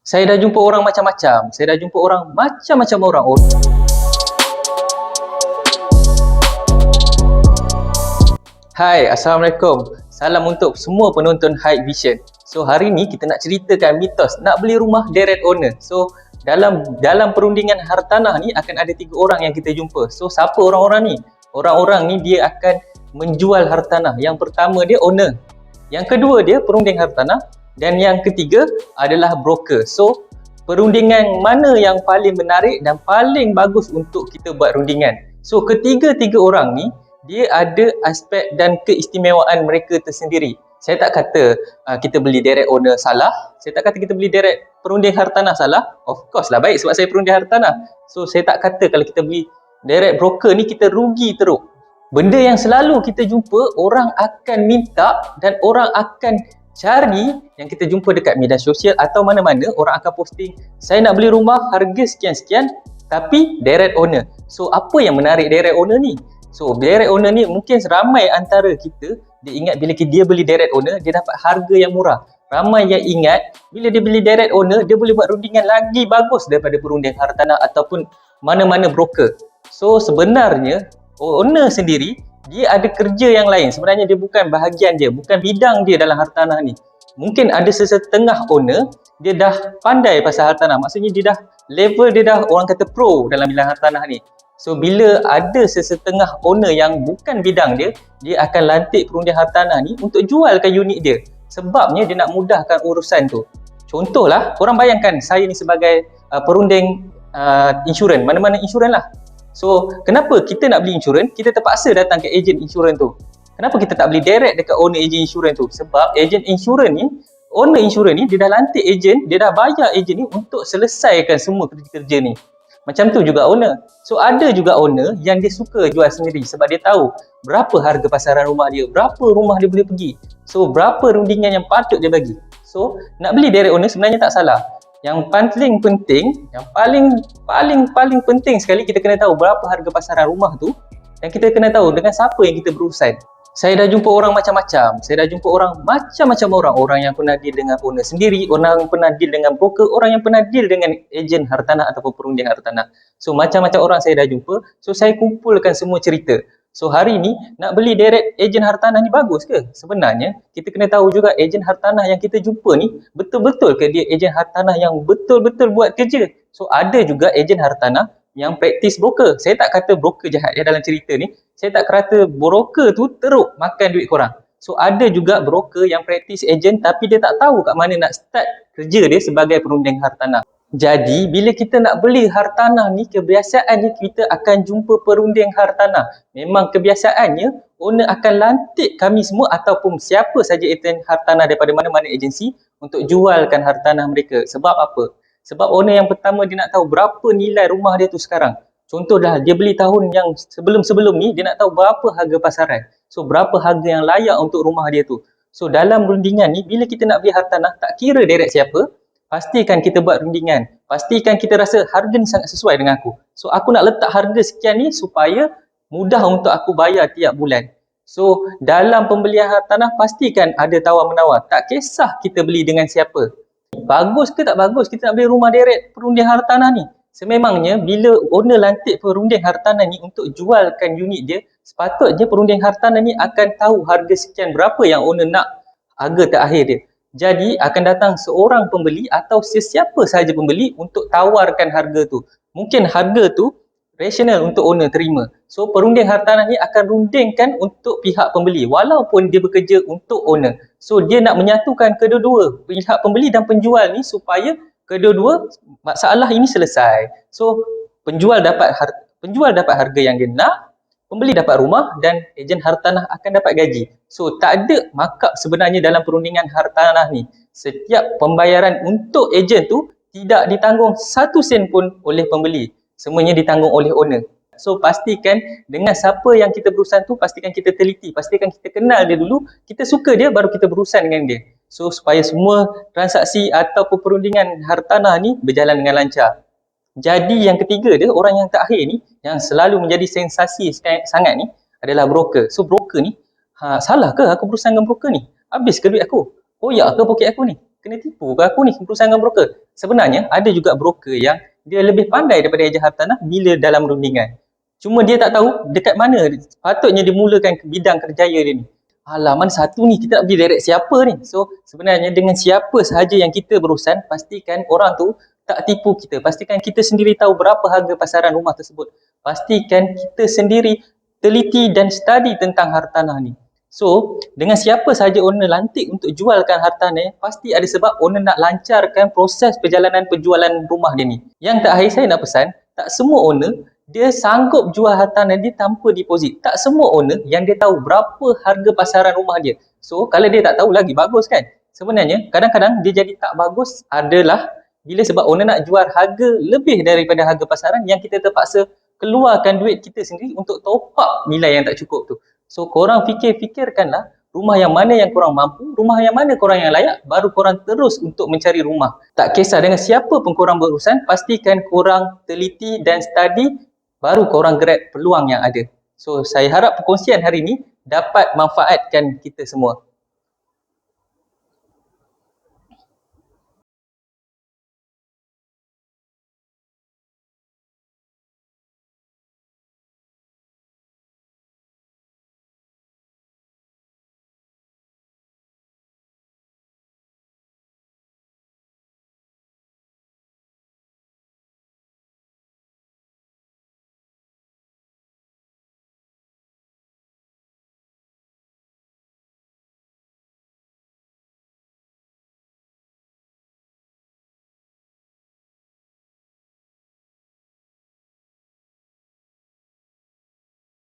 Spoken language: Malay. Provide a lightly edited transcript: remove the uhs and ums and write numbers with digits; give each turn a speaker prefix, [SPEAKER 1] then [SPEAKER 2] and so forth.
[SPEAKER 1] Saya dah jumpa orang macam-macam. Saya dah jumpa orang macam-macam orang. Hai, Assalamualaikum. Salam untuk semua penonton Hype Vision. So, hari ni kita nak ceritakan mitos nak beli rumah direct owner. So, dalam perundingan hartanah ni akan ada 3 orang yang kita jumpa. So, siapa orang-orang ni? Orang-orang ni dia akan menjual hartanah. Yang pertama dia owner. Yang kedua dia perunding hartanah. Dan yang ketiga adalah broker. So, perundingan mana yang paling menarik dan paling bagus untuk kita buat rundingan? So, ketiga-tiga orang ni, dia ada aspek dan keistimewaan mereka tersendiri. Saya tak kata kita beli direct owner salah. Saya tak kata kita beli direct perunding hartanah salah. Of course lah, baik sebab saya perunding hartanah. So, saya tak kata kalau kita beli direct broker ni kita rugi teruk. Benda yang selalu kita jumpa, orang akan minta dan orang akan cari yang kita jumpa dekat media sosial atau mana-mana, orang akan posting, saya nak beli rumah harga sekian-sekian tapi direct owner. So, apa yang menarik direct owner ni? So, direct owner ni mungkin ramai antara kita, dia ingat bila dia beli direct owner, dia dapat harga yang murah. Ramai yang ingat, bila dia beli direct owner, dia boleh buat rundingan lagi bagus daripada perunding hartanah ataupun mana-mana broker. So, sebenarnya, owner sendiri, dia ada kerja yang lain. Sebenarnya dia bukan bahagian dia, bukan bidang dia dalam hartanah ni. Mungkin ada sesetengah owner, dia dah pandai pasal hartanah. Maksudnya dia dah level, dia dah orang kata pro dalam bidang hartanah ni. So, bila ada sesetengah owner yang bukan bidang dia, dia akan lantik perunding hartanah ni untuk jualkan unit dia. Sebabnya dia nak mudahkan urusan tu. Contohlah, korang bayangkan saya ni sebagai perunding insurans, mana-mana insurans lah. So, kenapa kita nak beli insurans? Kita terpaksa datang ke ejen insurans tu. Kenapa kita tak beli direct dekat owner ejen insurans tu? Sebab ejen insurans ni, owner insurans ni, dia dah lantik ejen, dia dah bayar ejen ni untuk selesaikan semua kerja-kerja ni. Macam tu juga owner. So, ada juga owner yang dia suka jual sendiri sebab dia tahu berapa harga pasaran rumah dia, berapa rumah dia boleh pergi. So, berapa rundingan yang patut dia bagi. So, nak beli direct owner sebenarnya tak salah. Yang paling penting, yang paling penting sekali, kita kena tahu berapa harga pasaran rumah tu dan kita kena tahu dengan siapa yang kita berurusan. Saya dah jumpa orang macam-macam. Saya dah jumpa orang macam-macam orang. Orang yang pernah deal dengan owner sendiri, orang yang pernah deal dengan broker, orang yang pernah deal dengan ejen hartanah ataupun perunding hartanah. So, macam-macam orang saya dah jumpa. So, saya kumpulkan semua cerita. So, hari ni nak beli direct ejen hartanah ni bagus ke? Sebenarnya, kita kena tahu juga ejen hartanah yang kita jumpa ni betul-betul ke dia ejen hartanah yang betul-betul buat kerja. So, ada juga ejen hartanah yang praktis broker. Saya tak kata broker jahat ya dalam cerita ni. Saya tak kata broker tu teruk makan duit korang. So, ada juga broker yang praktis ejen tapi dia tak tahu kat mana nak start kerja dia sebagai perunding hartanah. Jadi, bila kita nak beli hartanah ni, kebiasaannya kita akan jumpa perunding hartanah. Memang kebiasaannya, owner akan lantik kami semua ataupun siapa saja ejen hartanah daripada mana-mana agensi untuk jualkan hartanah mereka. Sebab apa? Sebab owner yang pertama dia nak tahu berapa nilai rumah dia tu sekarang. Contohlah, dia beli tahun yang sebelum-sebelum ni, dia nak tahu berapa harga pasaran. So, berapa harga yang layak untuk rumah dia tu. So, dalam rundingan ni, bila kita nak beli hartanah, tak kira direct siapa, pastikan kita buat rundingan. Pastikan kita rasa harga ni sangat sesuai dengan aku. So, aku nak letak harga sekian ni supaya mudah untuk aku bayar tiap bulan. So, dalam pembelian hartanah, pastikan ada tawar-menawar. Tak kisah kita beli dengan siapa. Bagus ke tak bagus kita nak beli rumah direct perunding hartanah ni? Sememangnya, bila owner lantik perunding hartanah ni untuk jualkan unit dia, sepatutnya perunding hartanah ni akan tahu harga sekian berapa yang owner nak harga terakhir dia. Jadi, akan datang seorang pembeli atau sesiapa sahaja pembeli untuk tawarkan harga tu. Mungkin harga tu rasional untuk owner terima. So, perunding hartanah ni akan rundingkan untuk pihak pembeli walaupun dia bekerja untuk owner. So, dia nak menyatukan kedua-dua pihak pembeli dan penjual ni supaya kedua-dua masalah ini selesai. So, penjual dapat harga yang dia nak, pembeli dapat rumah dan ejen hartanah akan dapat gaji. So, tak ada markup sebenarnya dalam perundingan hartanah ni. Setiap pembayaran untuk ejen tu tidak ditanggung 1 sen pun oleh pembeli. Semuanya ditanggung oleh owner. So, pastikan dengan siapa yang kita berurusan tu, pastikan kita teliti. Pastikan kita kenal dia dulu. Kita suka dia, baru kita berurusan dengan dia. So, supaya semua transaksi ataupun perundingan hartanah ni berjalan dengan lancar. Jadi, yang ketiga dia, orang yang terakhir ni, yang selalu menjadi sensasi sangat ni, adalah broker. So, broker ni, salah ke aku berurusan dengan broker ni? Habis ke duit aku? Koyak ke poket aku ni? kena tipu ke aku ni berusaha dengan broker. Sebenarnya ada juga broker yang dia lebih pandai daripada ejen hartanah bila dalam rundingan. Cuma dia tak tahu dekat mana patutnya dia mulakan bidang kerjaya dia ni. Alah, mana satu ni, kita nak pergi direct siapa ni? So, sebenarnya dengan siapa sahaja yang kita berurusan, pastikan orang tu tak tipu kita. Pastikan kita sendiri tahu berapa harga pasaran rumah tersebut. Pastikan kita sendiri teliti dan study tentang hartanah ni. So, dengan siapa sahaja owner lantik untuk jualkan hartanah, pasti ada sebab owner nak lancarkan proses perjalanan penjualan rumah dia ni. Yang terakhir saya nak pesan, tak semua owner dia sanggup jual hartanah dia tanpa deposit. Tak semua owner yang dia tahu berapa harga pasaran rumah dia. So, kalau dia tak tahu lagi bagus kan? Sebenarnya, kadang-kadang dia jadi tak bagus adalah bila sebab owner nak jual harga lebih daripada harga pasaran yang kita terpaksa keluarkan duit kita sendiri untuk top up nilai yang tak cukup tu. So, korang fikirkanlah rumah yang mana yang korang mampu, rumah yang mana korang yang layak, baru korang terus untuk mencari rumah. Tak kisah dengan siapa pun korang berurusan, pastikan korang teliti dan study baru korang grab peluang yang ada. So, saya harap perkongsian hari ini dapat manfaatkan kita semua.